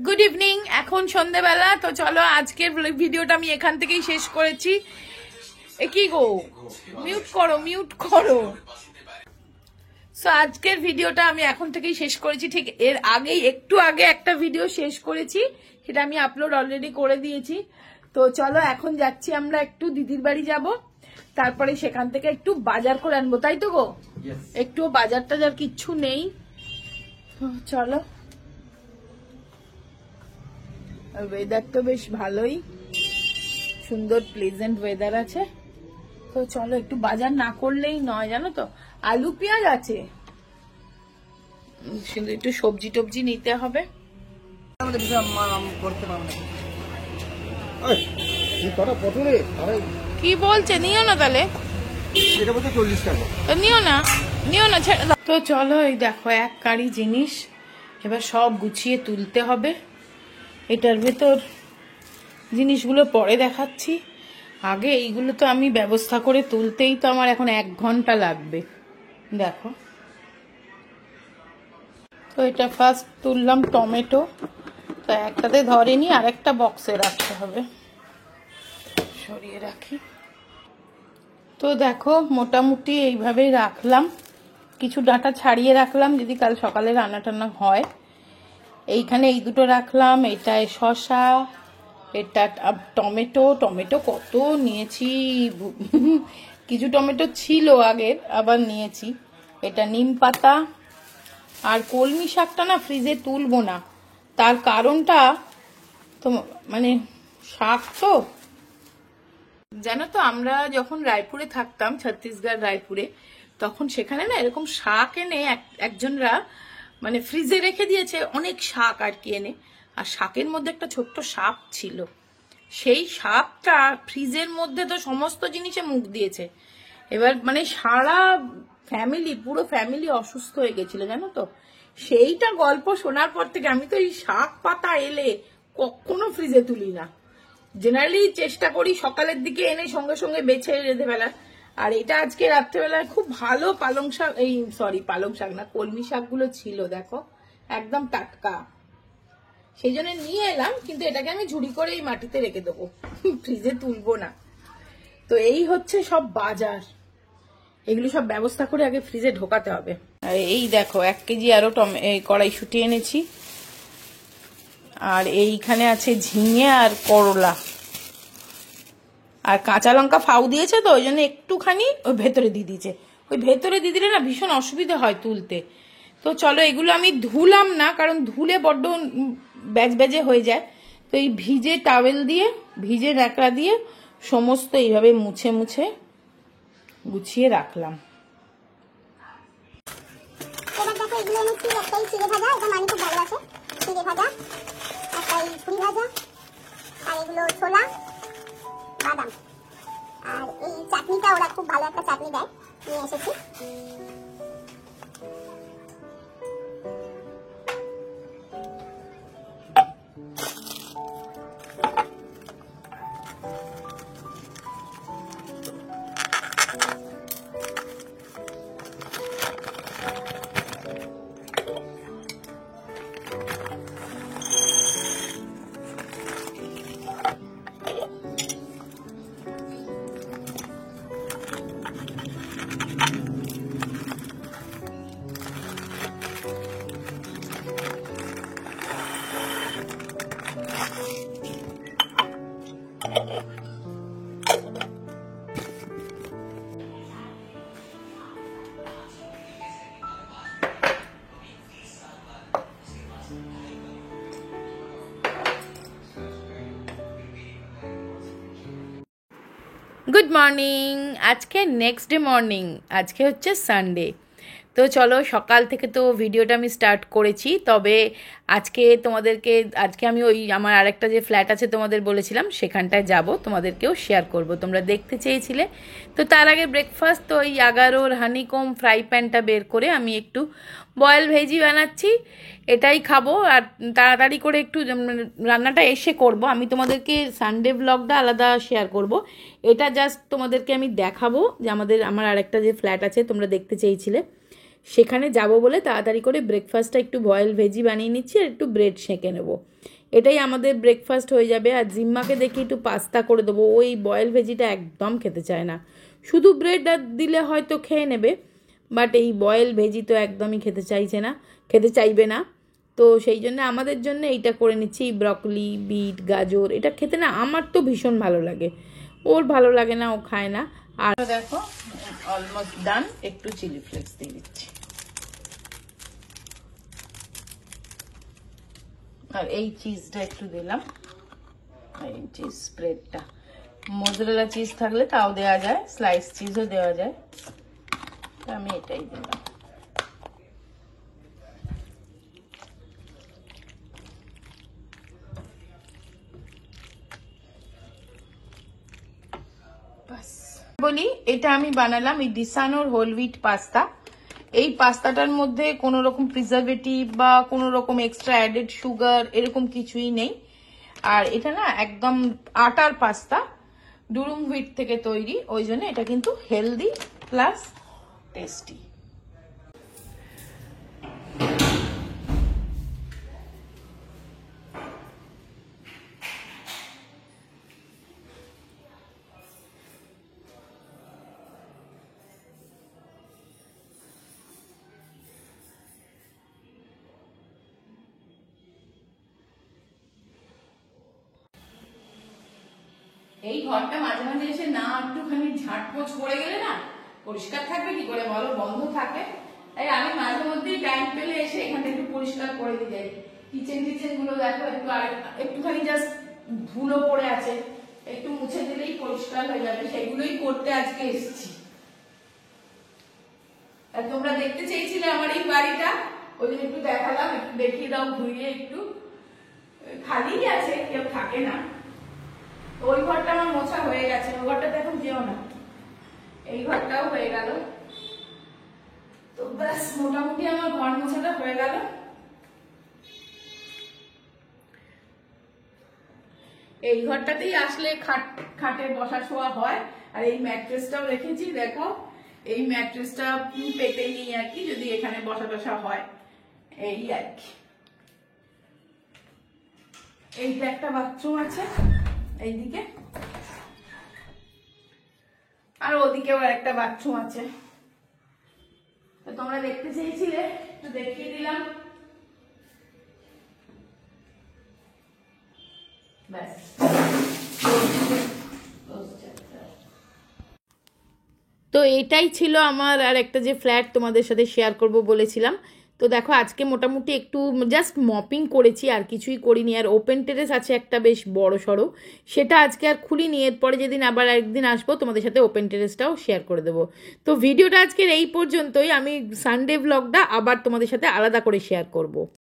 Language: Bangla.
Good evening. এখন সন্ধ্যেবেলা। তো চলো আজকের ভিডিওটা আমি এখান থেকেই শেষ করেছি। কি গো, মিউট করো মিউট করো। সো আজকের ভিডিওটা আমি এখন থেকেই শেষ করেছি। ঠিক এর আগেই একটু আগে একটা ভিডিও শেষ করেছি, সেটা আমি আপলোড অলরেডি করে দিয়েছি। তো চলো এখন যাচ্ছি আমরা একটু দিদির বাড়ি যাব, তারপরে সেখান থেকে একটু বাজার করে আনবো, তাই তো গো? একটু বাজার টাজার কিচ্ছু নেই। চলো, ওয়েদার তো বেশ ভালোই, সুন্দর প্লেজেন্ট ওয়েদার আছে। তো চলো, একটু বাজার না করলেই নয়, জানো তো। আলু পেঁয়াজ আছে, শুধু একটু সবজি টবজি নিতে হবে। কি বলছে, নিও না তাহলে, নিও না নিও না, ছেড়ে দাও। তো চলো, এই দেখো এক গাড়ি জিনিস, এবার সব গুছিয়ে তুলতে হবে। এটার ভেতর জিনিসগুলো পরে দেখাচ্ছি, আগে এইগুলো তো আমি ব্যবস্থা করে তুলতেই তো আমার এখন 1 ঘন্টা লাগবে। দেখো, তো এটা ফার্স্ট তুললাম টমেটো, তো একটাতে ধরেনি, আর একটা বক্সে রাখতে হবে, সরিয়ে রাখি। তো দেখো মোটামুটি এইভাবেই রাখলাম, কিছু ডাঁটা ছাড়িয়ে রাখলাম যদি কাল সকালে রান্না টান্না হয়। এইখানে এই দুটো রাখলাম, এটায় শসা, এটা টমেটো। টমেটো কত নিয়েছি, কিছু টমেটো ছিল আগের, আবার নিয়েছি। এটা নিম পাতা। আর কলমি শাকটা না ফ্রিজে তুলবো না, তার কারণটা তো মানে শাক তো জানো তো, আমরা যখন রায়পুরে থাকতাম, ছত্তিশগড় রায়পুরে, তখন সেখানে না এরকম শাক এনে একজনরা মানে ফ্রিজে রেখে দিয়েছে, অনেক শাক আর কি এনে, আর শাকের মধ্যে একটা ছোট্ট সাপ ছিল। সেই সাপটা ফ্রিজের মধ্যে তো সমস্ত জিনিসে মুখ দিয়েছে। এবার মানে সারা ফ্যামিলি, পুরো ফ্যামিলি অসুস্থ হয়ে গেছিল, জানো তো। সেইটা গল্প শোনার পর থেকে আমি তো এই শাক পাতা এলে কখনো ফ্রিজে তুলি না। জেনারেলি চেষ্টা করি সকালের দিকে এনে সঙ্গে সঙ্গে বেছে রেঁধে ফেলার। আর এটা আজকে রাত্রেবেলায় খুব ভালো পালং শাক, এই সরি পালং শাক না, কলমি শাকগুলো ছিল, দেখো একদম টাটকা, সেই জন্য নিয়ে এলাম। কিন্তু এটাকে আমি ঝুড়ি করে এই মাটিতে রেখে দেবো, ফ্রিজে তুলবো না। তো এই হচ্ছে সব বাজার, এগুলো সব ব্যবস্থা করে আগে ফ্রিজে ঢোকাতে হবে। আর এই দেখো 1 কেজি আরো কড়াইশুঁটি এনেছি, আর এইখানে আছে ঝিঙে আর করলা, আর কাঁচা লঙ্কা ফাউ দিয়েছে, তো ওই জন্য একটুখানি ওই ভেতরে দিয়ে দিয়েছে। ওই ভেতরে দিয়ে দিলে না ভীষণ অসুবিধা হয় তুলতে। তো চলো, এগুলো আমি ধুলাম না, কারণ ধুলে বড্ড ব্যাজে হয়ে যায়। তো এই ভিজে টাওয়েল দিয়ে, ভিজে ন্যাকড়া দিয়ে সমস্ত এইভাবে মুছে মুছে গুছিয়ে রাখলাম। এগুলো এনেছি, একটাই চিড়ে ভাজা, এটা মানে খুব ভালোবাসে চিড়ে ভাজা, একটাই পুরি ভাজা, আর এগুলো ছোলা বাদাম, আর এই চাটনিটা ওরা খুব ভালো একটা চাটনি দেয়, নিয়ে এসেছি। Good morning. আজকে নেক্সট ডে মর্নিং, আজকে হচ্ছে সানডে। তো চলো, সকাল থেকে তো ভিডিওটা আমি স্টার্ট করেছি, তবে আজকে আমি ওই আমার আরেকটা যে ফ্ল্যাট আছে তোমাদের বলেছিলাম, সেখানটায় যাব, তোমাদেরকেও শেয়ার করব, তোমরা দেখতে চেয়েছিলে। তো তার আগে ব্রেকফাস্ট, তো ওই 11 হানিকম ফ্রাই প্যানটা বের করে আমি একটু বয়েল ভেজি বানাচ্ছি, এটাই খাবো। আর তাড়াতাড়ি করে একটু রান্নাটা এসে করব, আমি তোমাদেরকে সানডে ব্লগটা আলাদা শেয়ার করব। এটা জাস্ট তোমাদেরকে আমি দেখাবো যে আমার আরেকটা যে ফ্ল্যাট আছে তোমরা দেখতে চেয়েছিলে, সেখানে যাব বলে তাড়াতাড়ি করে ব্রেকফাস্টটা একটু বয়েল ভেজি বানিয়ে নিচ্ছি আর একটু ব্রেড সেঁকে নেবো। এটাই আমাদের ব্রেকফাস্ট হয়ে যাবে। আর জিম্মাকে দেখি একটু পাস্তা করে দেবো, ওই বয়েল ভেজিটা একদম খেতে চায় না। শুধু ব্রেড দিলে হয়তো খেয়ে নেবে, বাট এই বয়েল ভেজি তো একদমই খেতে চাইবে না। তো সেই জন্য আমাদের জন্য এইটা করে নিচ্ছি, ব্রকলি, বিট, গাজর। এটা খেতে না আমার তো ভীষণ ভালো লাগে, ওর ভালো লাগে না, ও খায় না। আর দেখো অলমোস্ট ডান, একটু চিলি ফ্লেক্স দিয়ে দিচ্ছি। আর এই চিজটা একটু দিলাম, এই চিজ স্প্রেডটা। মোজরেলা চিজ থাকলে তাও দেওয়া যায়, স্লাইস চিজও দেওয়া যায়, আমি এটাই দিলাম। বলি এটা আমি বানালাম এই ডিসানোর হোল হুইট পাস্তা। এই পাস্তাটার মধ্যে কোনো রকম প্রিজারভেটিভ বা কোনো রকম এক্সট্রা অ্যাডেড সুগার এরকম কিছুই নেই। আর এটা না একদম আটার পাস্তা, ডুরুম হুইট থেকে তৈরি, ওই জন্য এটা কিন্তু হেলদি প্লাস টেস্টি। এই ঘরটা মাঝে মাঝে এসে না একটুখানি ঝাঁটপোছ করে গেলে না পরিষ্কার থাকবে কি করে বলো, বন্ধ থাকে। তাই আমি মাঝে মধ্যেই টাইম পেলে এসে এখানটা একটু পরিষ্কার করে দিয়ে যাই। কিচেন গুলো দেখো একটুখানি জাস্ট ধুলো পড়ে আছে, একটু মুছে দিলেই পরিষ্কার হয়ে যাবে, সেগুলোই করতে আজকে এসেছি। আর তোমরা দেখতে চেয়েছিলে আমার এই বাড়িটা, ওই জন্য একটু দেখালাম, একটু দেখিয়ে দাও ঘুরিয়ে। একটু খালি আছে, কেউ থাকে না। ওই ঘরটা আমার মোছা হয়ে গেছে, ওই ঘরটা এখন যেও না, এই ঘরটাও হয়ে গেল। তো ব্যাস মোটামুটি আমার ঘর মোছাটা হয়ে গেল। এই ঘরটাতেই আসলে খাটে বসা শোয়া হয়। আর এই ম্যাট্রেসটাও রেখেছি, দেখো এই ম্যাট্রেসটা পেতে নিই আর কি, যদি এখানে বসা টসা হয়, এই আর কি। এইটা একটা বাথরুম আছে এইদিকে, আর ওদিকেও একটা বাথরুম আছে। তো তোমরা দেখতে চেয়েছিলে, একটু দেখিয়ে দিলাম। ব্যাস। তো এটাই ছিল আমার আর একটা যে ফ্ল্যাট তোমাদের সাথে শেয়ার করব বলেছিলাম। তো দেখো আজকে মোটামুটি একটু জাস্ট মপিং করেছি, আর কিছুই করিনি। আর ওপেন টেরেস আছে একটা বেশ বড় সড়ো, সেটা আজকে আর খুলিনি। এরপরে যেদিন আবার একদিন আসবো তোমাদের সাথে ওপেন টেরেসটাও শেয়ার করে দেবো। তো ভিডিওটা আজকের এই পর্যন্তই। আমি সানডে ব্লগটা আবার তোমাদের সাথে আলাদা করে শেয়ার করব।